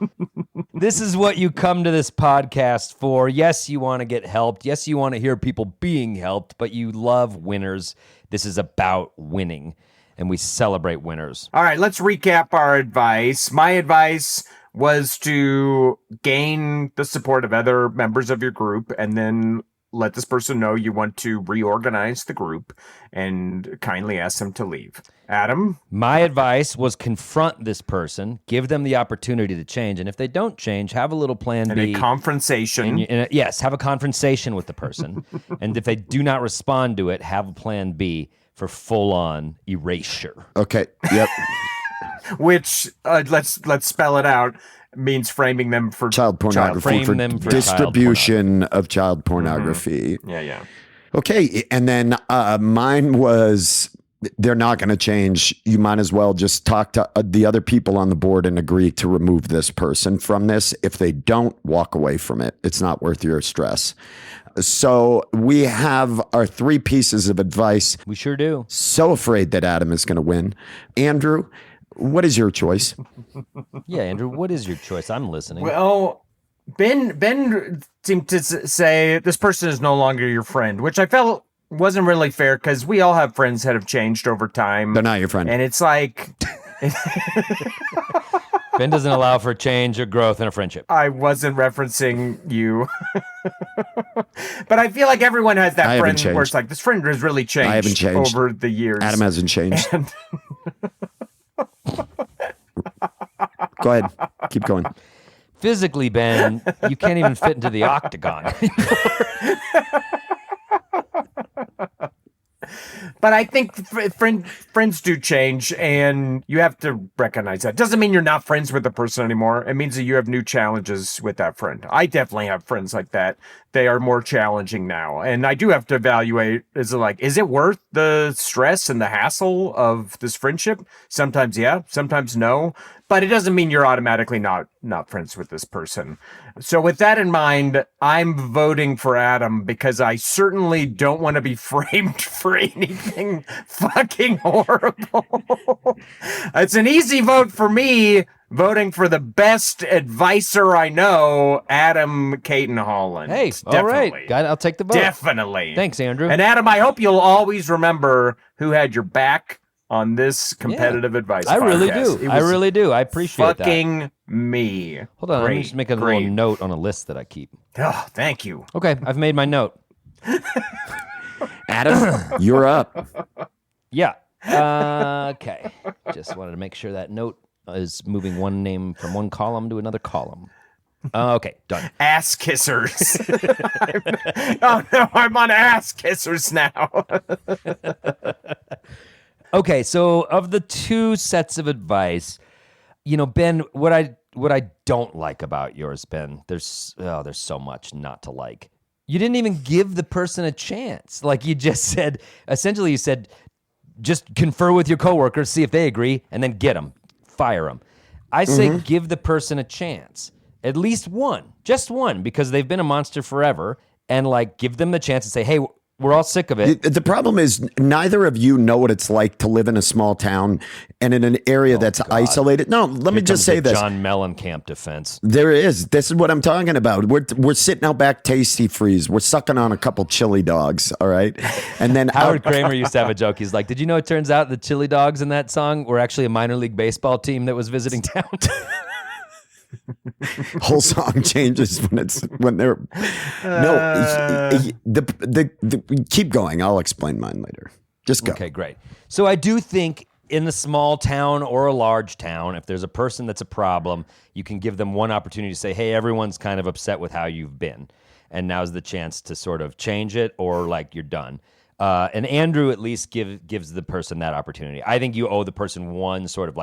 This is what you come to this podcast for. Yes, you want to get helped. Yes, you want to hear people being helped, but you love winners. This is about winning, and we celebrate winners. All right, let's recap our advice. My advice was to gain the support of other members of your group and then let this person know you want to reorganize the group and kindly ask them to leave. Adam? My advice was confront this person, give them the opportunity to change, and if they don't change, have a little plan And B. a confrontation. Yes, have a confrontation with the person. And if they do not respond to it, have a plan B for full-on erasure. Okay. Yep. Which, let's spell it out, means framing them for Child pornography. Frame them for distribution of child pornography. Mm-hmm. Yeah. Okay. And then mine was, they're not going to change. You might as well just talk to the other people on the board and agree to remove this person from this. If they don't, walk away from it. It's not worth your stress. So we have our 3 pieces of advice. We sure do. So afraid that Adam is going to win. Andrew, what is your choice? Yeah, Andrew, what is your choice? I'm listening. Well, Ben seemed to say this person is no longer your friend, which I felt wasn't really fair because we all have friends that have changed over time. They're not your friend. And it's like... Ben doesn't allow for change or growth in a friendship. I wasn't referencing you. But I feel like everyone has that friend where it's like, this friend has really changed, I haven't changed over the years. Adam hasn't changed. And Go ahead. Keep going. Physically, Ben, you can't even fit into the octagon anymore. But I think friends do change, and you have to recognize that. Doesn't mean you're not friends with the person anymore. It means that you have new challenges with that friend. I definitely have friends like that. They are more challenging now, and I do have to evaluate: is it worth the stress and the hassle of this friendship? Sometimes yeah, sometimes no. But it doesn't mean you're automatically not friends with this person. So with that in mind, I'm voting for Adam because I certainly don't want to be framed for anything fucking horrible. It's an easy vote for me, voting for the best advisor I know, Adam Caton Holland. Hey, Definitely. all right. I'll take the vote. Definitely. Thanks, Andrew. And Adam, I hope you'll always remember who had your back on this competitive advice. I really podcast. do. I really do. I appreciate fucking that. me. Hold on. Let me just make a little note on a list that I keep. Oh, thank you. Okay, I've made my note. Adam, you're up. Yeah. Okay. Just wanted to make sure that note is moving one name from one column to another column. Okay, done. Ass kissers. Oh no, I'm on ass kissers now. Okay, so of the two sets of advice, Ben, what I don't like about yours, Ben, there's so much not to like. You didn't even give the person a chance. Like you just said, essentially you said, just confer with your coworkers, see if they agree, and then get them, fire them. I say give the person a chance, at least one, just one, because they've been a monster forever, and give them the chance to say, hey, we're all sick of it. The problem is neither of you know what it's like to live in a small town and in an area that's isolated. No, let me just say this. John Mellencamp defense. There is. This is what I'm talking about. We're sitting out back Tasty Freeze. We're sucking on a couple chili dogs, all right? And then Howard Kramer used to have a joke. He's like, did you know it turns out the chili dogs in that song were actually a minor league baseball team that was visiting town? Whole song changes when they're keep going. I'll explain mine later. Just go. Okay, great. So I do think in a small town or a large town, if there's a person that's a problem, you can give them one opportunity to say, hey, everyone's kind of upset with how you've been, and now's the chance to sort of change it, or you're done. And Andrew at least gives the person that opportunity. I think you owe the person one sort of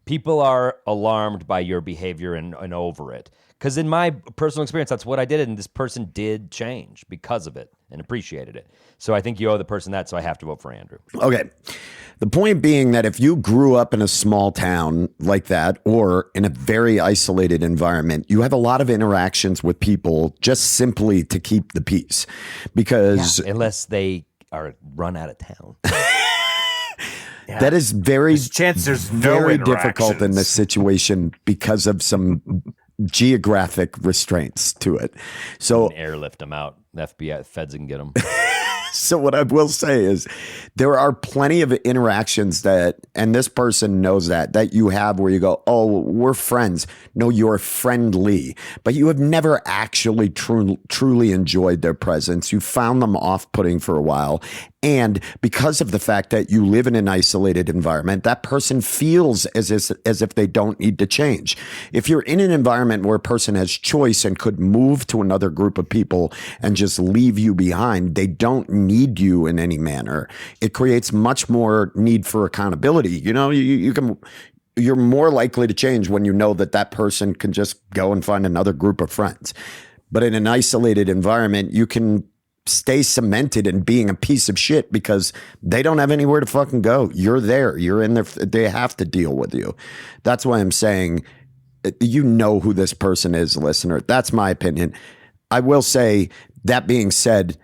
people are alarmed by your behavior and over it. Because in my personal experience, that's what I did, and this person did change because of it and appreciated it. So I think you owe the person that, so I have to vote for Andrew. Okay. The point being that if you grew up in a small town like that or in a very isolated environment, you have a lot of interactions with people just simply to keep the peace. Because unless they are run out of town. Yeah. That is very very difficult in this situation because of some geographic restraints to it. So airlift them out. The FBI, feds can get them. So what I will say is there are plenty of interactions that, and this person knows that you have where you go, oh, we're friends. No, you're friendly, but you have never actually truly enjoyed their presence. You found them off-putting for a while. And because of the fact that you live in an isolated environment, that person feels as if they don't need to change. If you're in an environment where a person has choice and could move to another group of people and just leave you behind, they don't need you in any manner. It creates much more need for accountability. You're more likely to change when you know that person can just go and find another group of friends. But in an isolated environment, you can stay cemented in being a piece of shit because they don't have anywhere to fucking go. You're there. You're in there. They have to deal with you. That's why I'm saying, you know who this person is, listener. That's my opinion. I will say, that being said,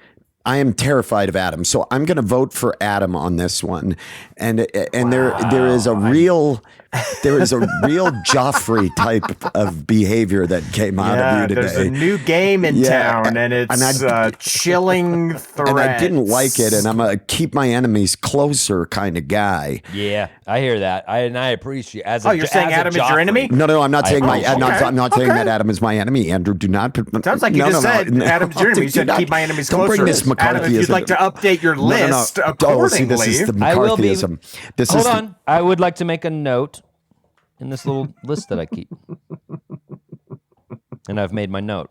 I am terrified of Adam, so I'm going to vote for Adam on this one. And there is a real Joffrey type of behavior that came out of you today. There's a new game in town, and it's a chilling threat. And I didn't like it, and I'm a keep my enemies closer kind of guy. Yeah, I hear that. I appreciate. You're saying Adam is your enemy? No, I'm not saying I'm not saying that Adam is my enemy. Andrew, do not. Sounds like you just said Adam's your enemy. You said keep my enemies closer. Don't bring this McCarthyism. Adam, if you'd like to update your list accordingly. See, this is the McCarthyism. Hold on. I would like to make a note in this little list that I keep. And I've made my note.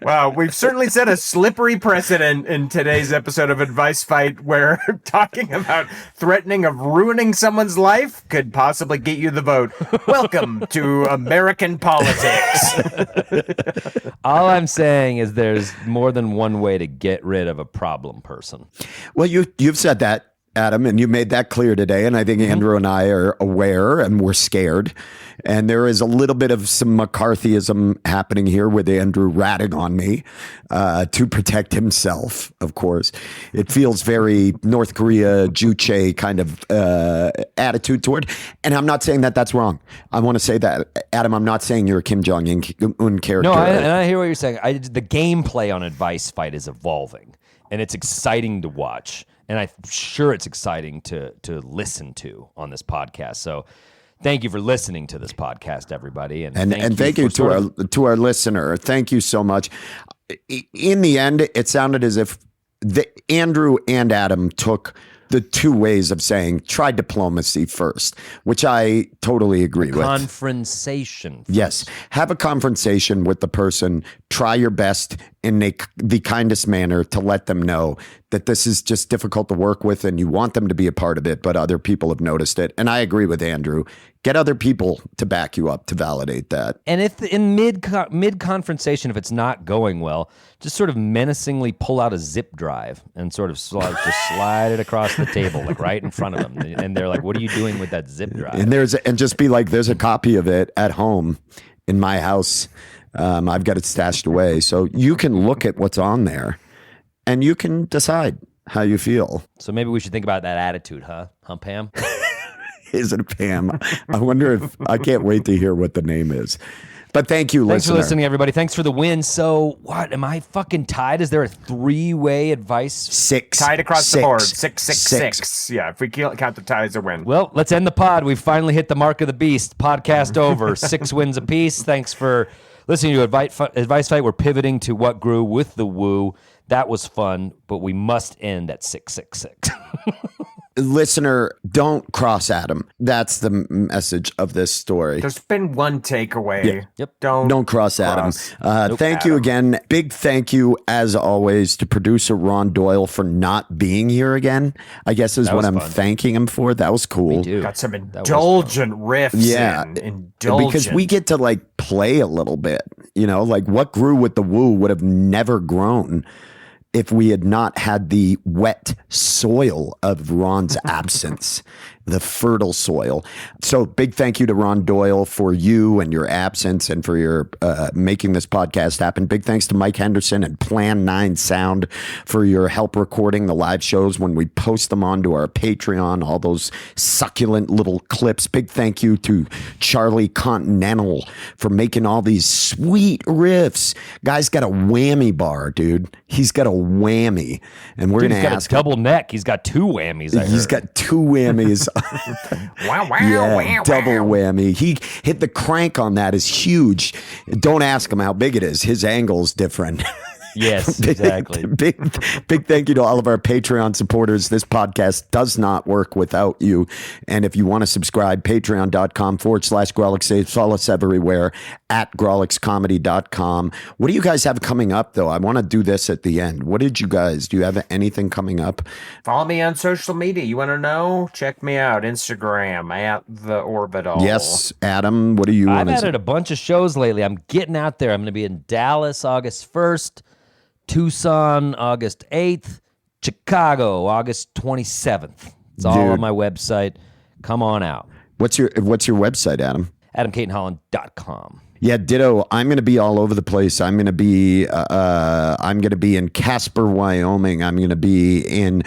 Well, we've certainly set a slippery precedent in today's episode of Advice Fight where talking about threatening of ruining someone's life could possibly get you the vote. Welcome to American politics. All I'm saying is there's more than one way to get rid of a problem person. Well, you've said that, Adam, and you made that clear today. And I think Andrew and I are aware and we're scared. And there is a little bit of some McCarthyism happening here with Andrew ratting on me to protect himself, of course. It feels very North Korea, Juche kind of attitude toward. And I'm not saying that that's wrong. I want to say that, Adam, I'm not saying you're a Kim Jong-un character. No, I hear what you're saying. The gameplay on Advice Fight is evolving, and it's exciting to watch. And I'm sure it's exciting to listen to on this podcast. So thank you for listening to this podcast, everybody. And thank you to our listener. Thank you so much. In the end, it sounded as if Andrew and Adam took the two ways of saying try diplomacy first, which I totally agree with. Confrontation first. Yes. Have a conversation with the person. Try your best in the kindest manner to let them know that this is just difficult to work with and you want them to be a part of it, but other people have noticed it. And I agree with Andrew. Get other people to back you up to validate that. And if in mid conversation, if it's not going well, just sort of menacingly pull out a zip drive and sort of just slide it across the table, like right in front of them. And they're like, "What are you doing with that zip drive?" And just be like, "There's a copy of it at home in my house. I've got it stashed away, so you can look at what's on there, and you can decide how you feel." So maybe we should think about that attitude, huh, Hump Ham? Is it a Pam? I wonder if I can't wait to hear what the name is. But thank you, Thanks listener. for listening, everybody. Thanks for the win. So what? Am I fucking tied? Is there a 3-way advice? 6. Tied across the board. 6. Yeah, if we count the ties, a win. Well, let's end the pod. We've finally hit the mark of the beast. Podcast over. 6 wins apiece. Thanks for listening to Advice Fight. We're pivoting to what grew with the woo. That was fun, but we must end at 666. Listener, don't cross Adam. That's the message of this story. There's been one takeaway. Yeah. Yep. Don't cross Adam. Nope. Thank you again. Big thank you, as always, to producer Ron Doyle for not being here again, I guess is what I'm thanking him for. That was cool. Me too. Got some indulgent riffs. Yeah. Indulgent. Because we get to like play a little bit, like what grew with the woo would have never grown if we had not had the wet soil of Ron's absence, the fertile soil. So big thank you to Ron Doyle for you and your absence and for your making this podcast happen. Big thanks to Mike Henderson and Plan 9 Sound for your help recording the live shows when we post them onto our Patreon, all those succulent little clips. Big thank you to Charlie Continental for making all these sweet riffs. Guy's got a whammy bar, dude. He's got a whammy. And we're going to ask. He's got a double neck. He's got 2 whammies. He's got 2 whammies. wow, double whammy. He hit the crank on that is huge. Don't ask him how big it is. His angle's different. Yes, exactly. Big thank you to all of our Patreon supporters. This podcast does not work without you. And if you want to subscribe, patreon.com/Grolix. Follow us everywhere at grolixcomedy.com. What do you guys have coming up, though? I want to do this at the end. Do you have anything coming up? Follow me on social media. You want to know? Check me out. Instagram at The Orbital. Yes, Adam, what do you want to say? I've added a bunch of shows lately. I'm getting out there. I'm going to be in Dallas August 1st. Tucson, August 8th. Chicago, August 27th. It's all on my website. Come on out. What's your website, Adam? AdamCatonHolland.com. Yeah, ditto. I'm going to be all over the place. I'm going to be in Casper, Wyoming. I'm going to be in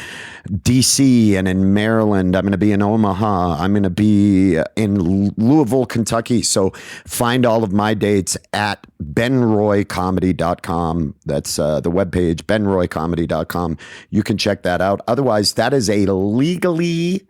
DC and in Maryland. I'm going to be in Omaha. I'm going to be in Louisville, Kentucky. So find all of my dates at benroycomedy.com. That's the webpage, benroycomedy.com. You can check that out. Otherwise, that is a legally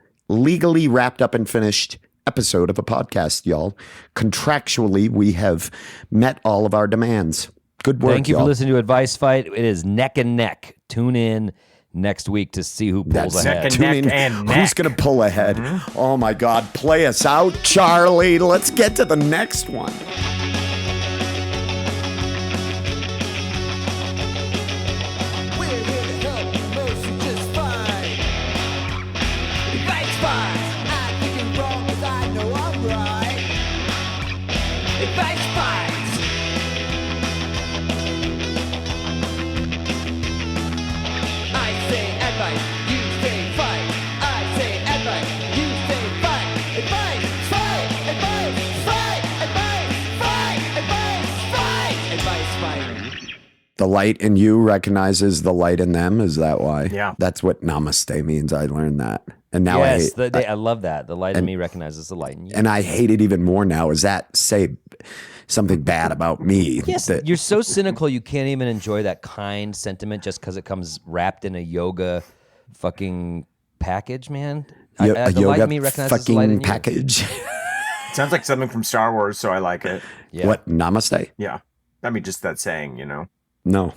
wrapped up and finished episode of a podcast, y'all. Contractually, we have met all of our demands. Good work, Thank you y'all. for listening to Advice Fight. It is neck and neck. Tune in next week to see who pulls ahead. Tune in. Who's going to pull ahead? Oh, my God. Play us out, Charlie. Let's get to the next one. I think you're wrong, 'cause I know I'm right. Advice bites. I say advice, you say fight. I say advice, you say fight. Advice, fight, advice, fight, advice, fight, advice, fight, advice, fight. The light in you recognizes the light in them. Is that why? Yeah. That's what namaste means. I learned that. And now Yes, I hate, I love that. The light in me recognizes the light in you. and I hate it even more now. Is that say something bad about me? Yes, That- you're so cynical you can't even enjoy that kind sentiment just because it comes wrapped in a yoga fucking package, man. a the light yoga in me recognizes the light in fucking you. package. Sounds like something from Star Wars, so I like it. Yeah. What, namaste? Yeah. I mean, just that saying, you know? No.